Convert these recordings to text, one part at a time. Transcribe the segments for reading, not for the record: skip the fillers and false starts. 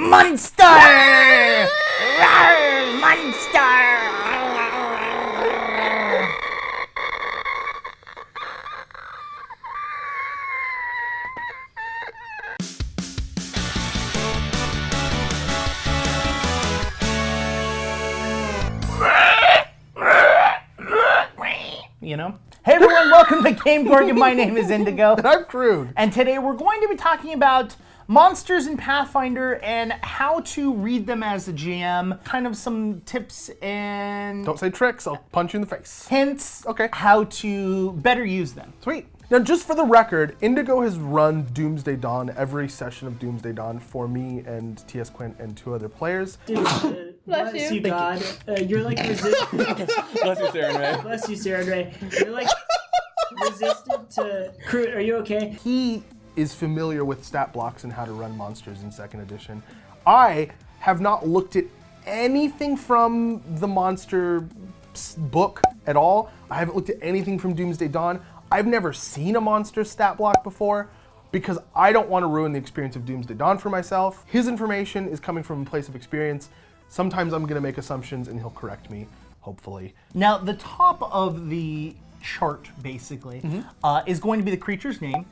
Monster! Rawr, monster! You know? Hey everyone, welcome to GameGorgon. My name is Indigo. And I'm Crude. And today we're going to be talking about monsters in Pathfinder and how to read them as a GM. Kind of some tips and... Don't say tricks, I'll punch you in the face. hints. Okay. How to better use them. Sweet. Now, just for the record, Indigo has run Doomsday Dawn, every session of Doomsday Dawn, for me and T.S. Quint and 2 other players. Dude, bless you, God. You're like resistant. Bless you, Sarah and Ray. Bless you, Sarah and Ray. You're like resistant to. Crew, are you okay? He is familiar with stat blocks and how to run monsters in 2nd edition. I have not looked at anything from the monster book at all. I haven't looked at anything from Doomsday Dawn. I've never seen a monster stat block before because I don't want to ruin the experience of Doomsday Dawn for myself. His information is coming from a place of experience. Sometimes I'm going to make assumptions and he'll correct me, hopefully. Now, the top of the chart, basically, is going to be the creature's name.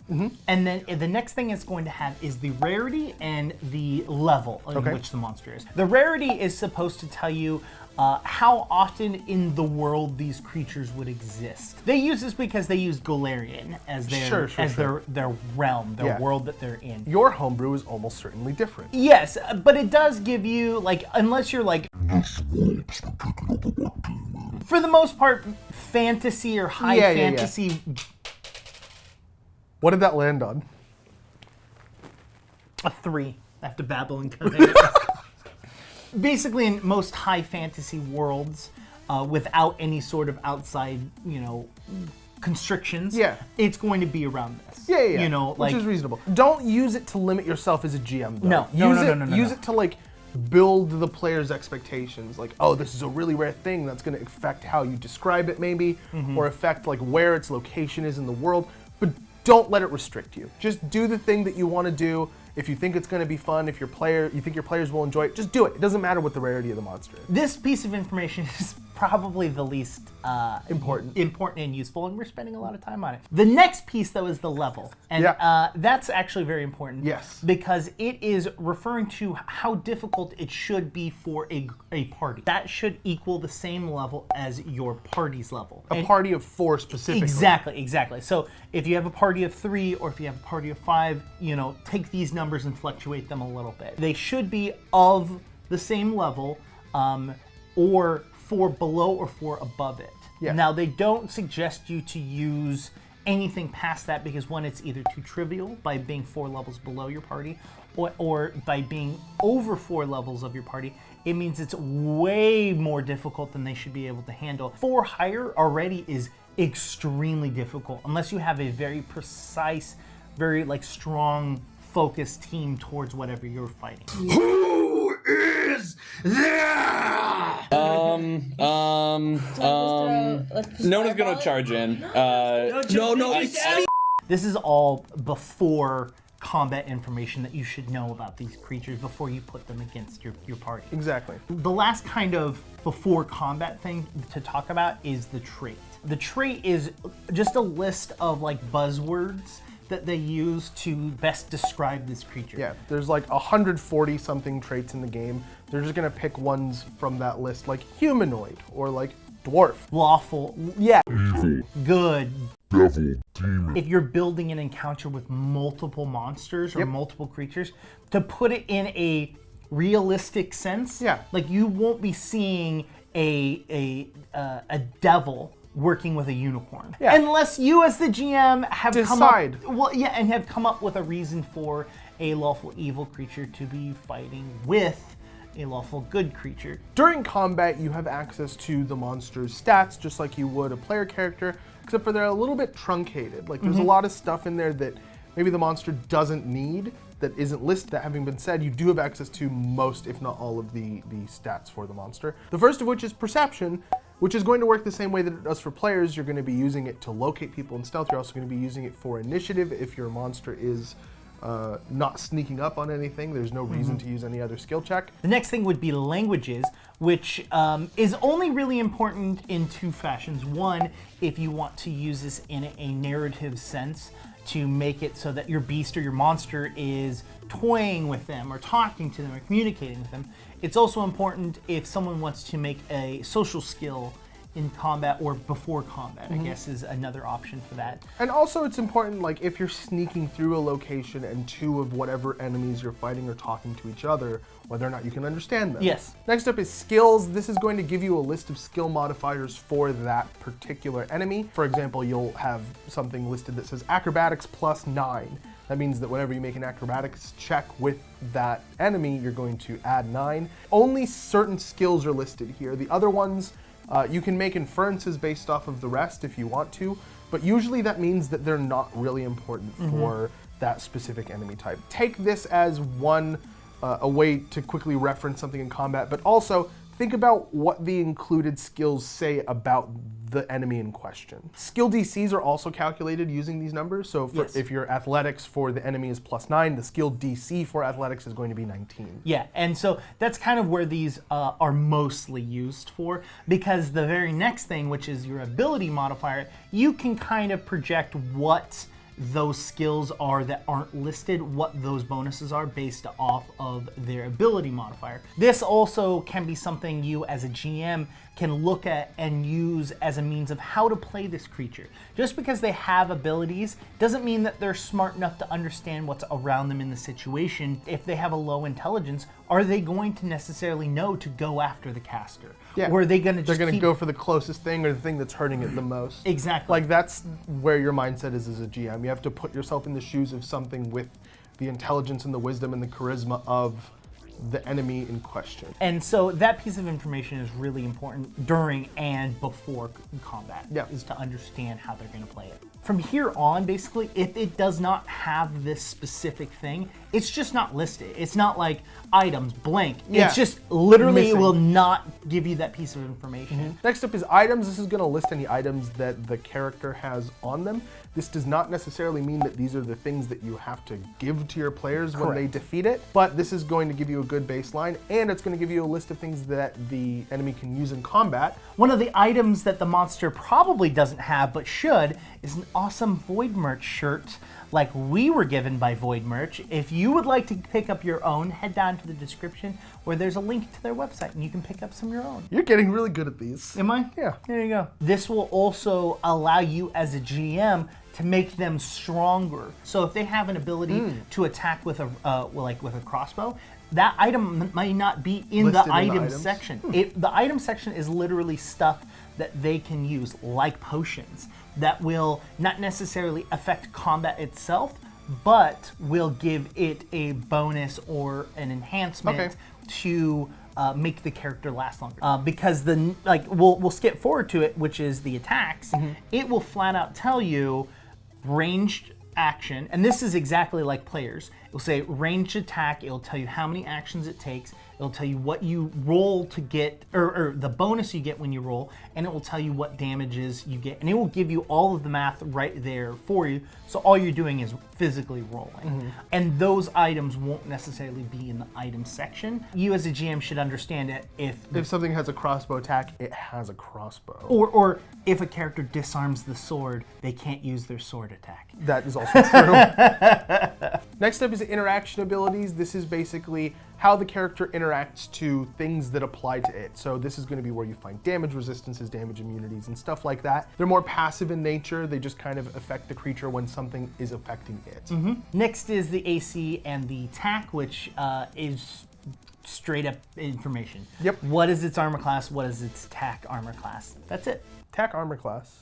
And then the next thing it's going to have is the rarity and the level in which the monster is. The rarity is supposed to tell you how often in the world these creatures would exist. They use this because they use Golarion as their realm, their world that they're in. Your homebrew is almost certainly different. Yes, but it does give you, like, unless you're like, for the most part, fantasy or high fantasy. What did that land on? A 3. I have to babble and come in. Basically, in most high fantasy worlds, without any sort of outside, constrictions, it's going to be around this. You know, which is reasonable. Don't use it to limit yourself as a GM, though. No. Use it to, like, build the player's expectations. Like, oh, this is a really rare thing that's going to affect how you describe it, maybe, or affect, like, where its location is in the world. But don't let it restrict you. Just do the thing that you want to do. If you think it's going to be fun, if you think your players will enjoy it, just do it. It doesn't matter what the rarity of the monster is. This piece of information is probably the least important and useful, and we're spending a lot of time on it. The next piece, though, is the level. And that's actually very important. Yes. Because it is referring to how difficult it should be for a party. That should equal the same level as your party's level. A party of 4 specifically. Exactly. So if you have a party of 3 or if you have a party of 5, take these numbers and fluctuate them a little bit. They should be of the same level, or 4 below or 4 above it. Yeah. Now, they don't suggest you to use anything past that because, one, it's either too trivial by being 4 levels below your party, or by being over 4 levels of your party, it means it's way more difficult than they should be able to handle. 4 higher already is extremely difficult unless you have a very precise, very strong, focused team towards whatever you're fighting. Who is there? No one's gonna charge in. This is all before combat information that you should know about these creatures before you put them against your party. Exactly. The last kind of before combat thing to talk about is the trait. The trait is just a list of buzzwords that they use to best describe this creature. Yeah, there's 140 something traits in the game. They're just gonna pick ones from that list, like humanoid or dwarf. Lawful. Yeah. Evil. Good. Devil. Demon. If you're building an encounter with multiple monsters or multiple creatures, to put it in a realistic sense, you won't be seeing a devil working with a unicorn. Unless you as the GM have come up with a reason for a lawful evil creature to be fighting with a lawful good creature. During combat, you have access to the monster's stats just like you would a player character, except for they're a little bit truncated. There's a lot of stuff in there that maybe the monster doesn't need that isn't listed. That having been said, you do have access to most, if not all, of the stats for the monster. The first of which is perception, which is going to work the same way that it does for players. You're going to be using it to locate people in stealth. You're also going to be using it for initiative if your monster is not sneaking up on anything. There's no reason to use any other skill check. The next thing would be languages, which is only really important in two fashions. One, if you want to use this in a narrative sense to make it so that your beast or your monster is toying with them or talking to them or communicating with them. It's also important if someone wants to make a social skill in combat or before combat, I guess is another option for that. And also it's important, like if you're sneaking through a location and two of whatever enemies you're fighting are talking to each other, whether or not you can understand them. Yes. Next up is skills. This is going to give you a list of skill modifiers for that particular enemy. For example, you'll have something listed that says acrobatics +9. That means that whenever you make an acrobatics check with that enemy, you're going to add 9. Only certain skills are listed here. The other ones, you can make inferences based off of the rest if you want to, but usually that means that they're not really important for that specific enemy type. Take this as one, a way to quickly reference something in combat, but also think about what the included skills say about the enemy in question. Skill DCs are also calculated using these numbers, so if your athletics for the enemy is +9, the skill DC for athletics is going to be 19. Yeah, and so that's kind of where these are mostly used for, because the very next thing, which is your ability modifier, you can kind of project what those skills are that aren't listed, what those bonuses are based off of their ability modifier. This also can be something you as a GM can look at and use as a means of how to play this creature. Just because they have abilities doesn't mean that they're smart enough to understand what's around them in the situation. If they have a low intelligence, are they going to necessarily know to go after the caster? Yeah. Or are they going to just They're going to go for the closest thing or the thing that's hurting it the most. Exactly. Like that's where your mindset is as a GM. You have to put yourself in the shoes of something with the intelligence and the wisdom and the charisma of the enemy in question. And so that piece of information is really important during and before combat, is to understand how they're going to play it. From here on, basically, if it does not have this specific thing, it's just not listed. It's not like items, blank. Yeah. It's just literally Missing. it will not give you that piece of information. Next up is items. This is going to list any items that the character has on them. This does not necessarily mean that these are the things that you have to give to your players when they defeat it, but this is going to give you a good baseline, and it's going to give you a list of things that the enemy can use in combat. One of the items that the monster probably doesn't have but should is an awesome Void Merch shirt like we were given by Void Merch. If you would like to pick up your own, head down to the description where there's a link to their website and you can pick up some of your own. You're getting really good at these. Am I? Yeah. There you go. This will also allow you as a GM to make them stronger. So if they have an ability to attack with a crossbow, that item might not be in the item section. The item section is literally stuff that they can use, like potions, that will not necessarily affect combat itself, but will give it a bonus or an enhancement to make the character last longer. Because we'll skip forward to it, which is the attacks. It will flat out tell you ranged action, and this is exactly like players. It will say ranged attack. It will tell you how many actions it takes. It'll tell you what you roll to get, or the bonus you get when you roll, and it will tell you what damages you get, and it will give you all of the math right there for you. So all you're doing is physically rolling. And those items won't necessarily be in the item section. You as a GM should understand that if something has a crossbow attack, it has a crossbow. Or if a character disarms the sword, they can't use their sword attack. That is also true. Next up is interaction abilities. This is basically how the character interacts to things that apply to it. So this is going to be where you find damage resistances, damage immunities, and stuff like that. They're more passive in nature. They just kind of affect the creature when something is affecting it. Next is the AC and the TAC, which is straight up information. Yep. What is its armor class? What is its TAC armor class? That's it. TAC armor class.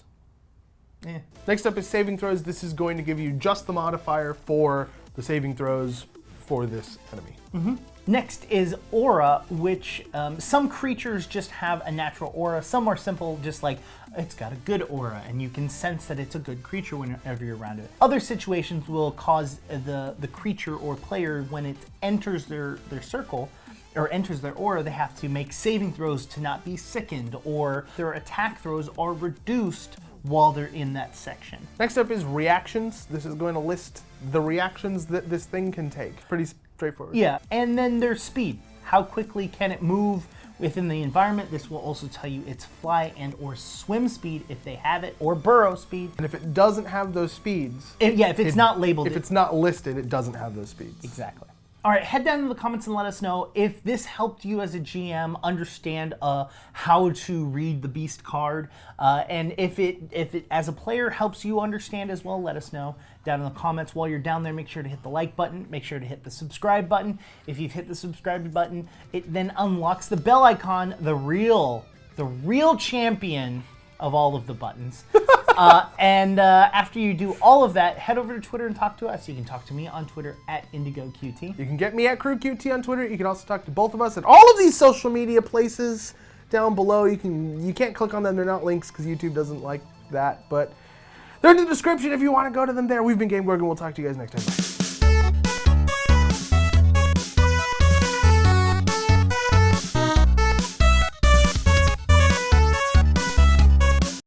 Yeah. Next up is saving throws. This is going to give you just the modifier for the saving throws for this enemy. Next is aura, which some creatures just have a natural aura. Some are simple, just like it's got a good aura, and you can sense that it's a good creature whenever you're around it. Other situations will cause the creature or player, when it enters their circle or enters their aura, they have to make saving throws to not be sickened, or their attack throws are reduced while they're in that section. Next up is reactions. This is going to list the reactions that this thing can take. Pretty straightforward. Yeah, and then there's speed. How quickly can it move within the environment? This will also tell you its fly and or swim speed if they have it, or burrow speed. And if it doesn't have those speeds... If it's not labeled. If it's not listed, it doesn't have those speeds. Exactly. All right, head down to the comments and let us know if this helped you as a GM understand how to read the beast card, and if it as a player helps you understand as well. Let us know down in the comments. While you're down there, make sure to hit the like button. Make sure to hit the subscribe button. If you've hit the subscribe button, it then unlocks the bell icon, the real champion of all of the buttons. And after you do all of that, head over to Twitter and talk to us. You can talk to me on Twitter at IndigoQT. You can get me at QueueTimes on Twitter. You can also talk to both of us at all of these social media places down below. You can't click on them. They're not links because YouTube doesn't like that. But they're in the description if you want to go to them there. We've been GameGorgon. We'll talk to you guys next time. Bye.